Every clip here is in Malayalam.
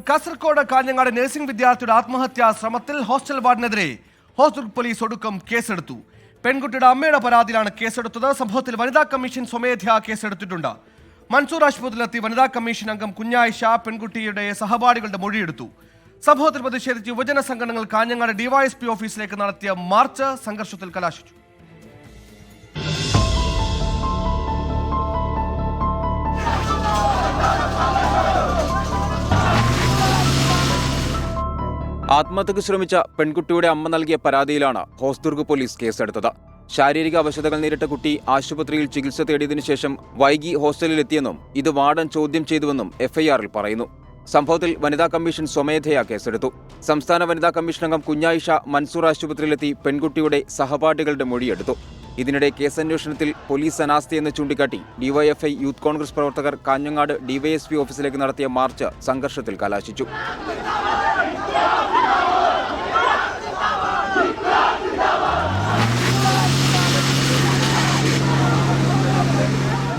കാസർഗോഡ് കാഞ്ഞങ്ങാട് നഴ്സിംഗ് വിദ്യാർത്ഥിയുടെ ആത്മഹത്യാ ശ്രമത്തിൽ ഹോസ്റ്റൽ വാർഡിനെതിരെ ഹോസ്ദുർഗ് പോലീസ് ഒടുക്കം കേസെടുത്തു. പെൺകുട്ടിയുടെ അമ്മയുടെ പരാതിയിലാണ് കേസെടുത്തത്. സംഭവത്തിൽ വനിതാ കമ്മീഷൻ സ്വമേധയാ കേസെടുത്തിട്ടുണ്ട്. മൻസൂർ ആശുപത്രിയിലെത്തി വനിതാ കമ്മീഷൻ അംഗം കുഞ്ഞായിഷ പെൺകുട്ടിയുടെ സഹപാഠികളുടെ മൊഴിയെടുത്തു. സംഭവത്തിൽ പ്രതിഷേധിച്ച് യുവജന സംഘടനകൾ കാഞ്ഞങ്ങാട് ഡിവൈഎസ്പി ഓഫീസിലേക്ക് നടത്തിയ മാർച്ച് സംഘർഷത്തിൽ കലാശിച്ചു. ആത്മഹത്യക്ക് ശ്രമിച്ച പെൺകുട്ടിയുടെ അമ്മ നൽകിയ പരാതിയിലാണ് ഹോസ്ദുർഗ് പോലീസ് കേസെടുത്തത്. ശാരീരിക അവശതകൾ നേരിട്ട കുട്ടി ആശുപത്രിയിൽ ചികിത്സ തേടിയതിനു ശേഷം വൈകി ഹോസ്റ്റലിലെത്തിയെന്നും ഇത് വാർഡൻ ചോദ്യം ചെയ്തുവെന്നും എഫ്ഐആറിൽ പറയുന്നു. സംഭവത്തിൽ വനിതാ കമ്മീഷൻ സ്വമേധയാ കേസെടുത്തു. സംസ്ഥാന വനിതാ കമ്മീഷൻ അംഗം കുഞ്ഞായിഷ മൻസൂർ ആശുപത്രിയിലെത്തി പെൺകുട്ടിയുടെ സഹപാഠികളുടെ മൊഴിയെടുത്തു. ഇതിനിടെ കേസന്വേഷണത്തിൽ പോലീസ് അനാസ്ഥയെന്ന് ചൂണ്ടിക്കാട്ടി ഡിവൈഎഫ്ഐ യൂത്ത് കോൺഗ്രസ് പ്രവർത്തകർ കാഞ്ഞങ്ങാട് ഡിവൈഎസ്പി ഓഫീസിലേക്ക് നടത്തിയ മാർച്ച് സംഘർഷത്തിൽ കലാശിച്ചു.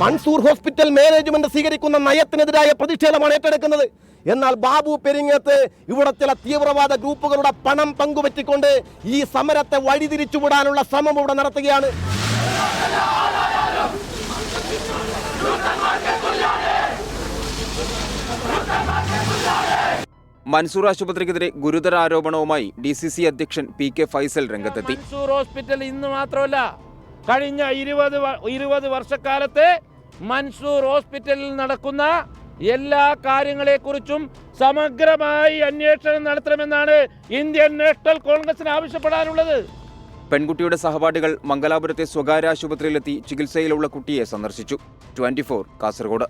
മൻസൂർ ഹോസ്പിറ്റൽ മാനേജ്മെന്റ് സ്വീകരിക്കുന്ന നയത്തിനെതിരായ പ്രതിഷേധമാണ് ഏറ്റെടുക്കുന്നത്. എന്നാൽ ബാബു പെരിങ്ങത്ത് ഇവിടെ ചില തീവ്രവാദ ഗ്രൂപ്പുകളുടെ പണം പങ്കുപറ്റിക്കൊണ്ട് ഈ സമരത്തെ വഴിതിരിച്ചുവിടാനുള്ള ശ്രമം ഇവിടെ നടത്തുകയാണ്. മൻസൂർ ആശുപത്രിക്കെതിരെ ഗുരുതര ആരോപണവുമായി DCC അധ്യക്ഷൻ PK ഫൈസൽ രംഗത്തെത്തി. മൻസൂർ ഹോസ്പിറ്റൽ ഇന്ന് മാത്രമല്ല, കഴിഞ്ഞ 20 വർഷക്കാലത്തെ മൻസൂർ ഹോസ്പിറ്റലിൽ നടക്കുന്ന എല്ലാ കാര്യങ്ങളെക്കുറിച്ചും സമഗ്രമായി അന്വേഷണം നടത്തണമെന്നാണ് ഇന്ത്യൻ നാഷണൽ കോൺഗ്രസിന് ആവശ്യപ്പെടാനുള്ളത്. പെൺകുട്ടിയുടെ സഹപാഠികൾ മംഗലാപുരത്തെ സ്വകാര്യ ആശുപത്രിയിലെത്തി ചികിത്സയിലുള്ള കുട്ടിയെ സന്ദർശിച്ചു. 24 കാസർഗോഡ്.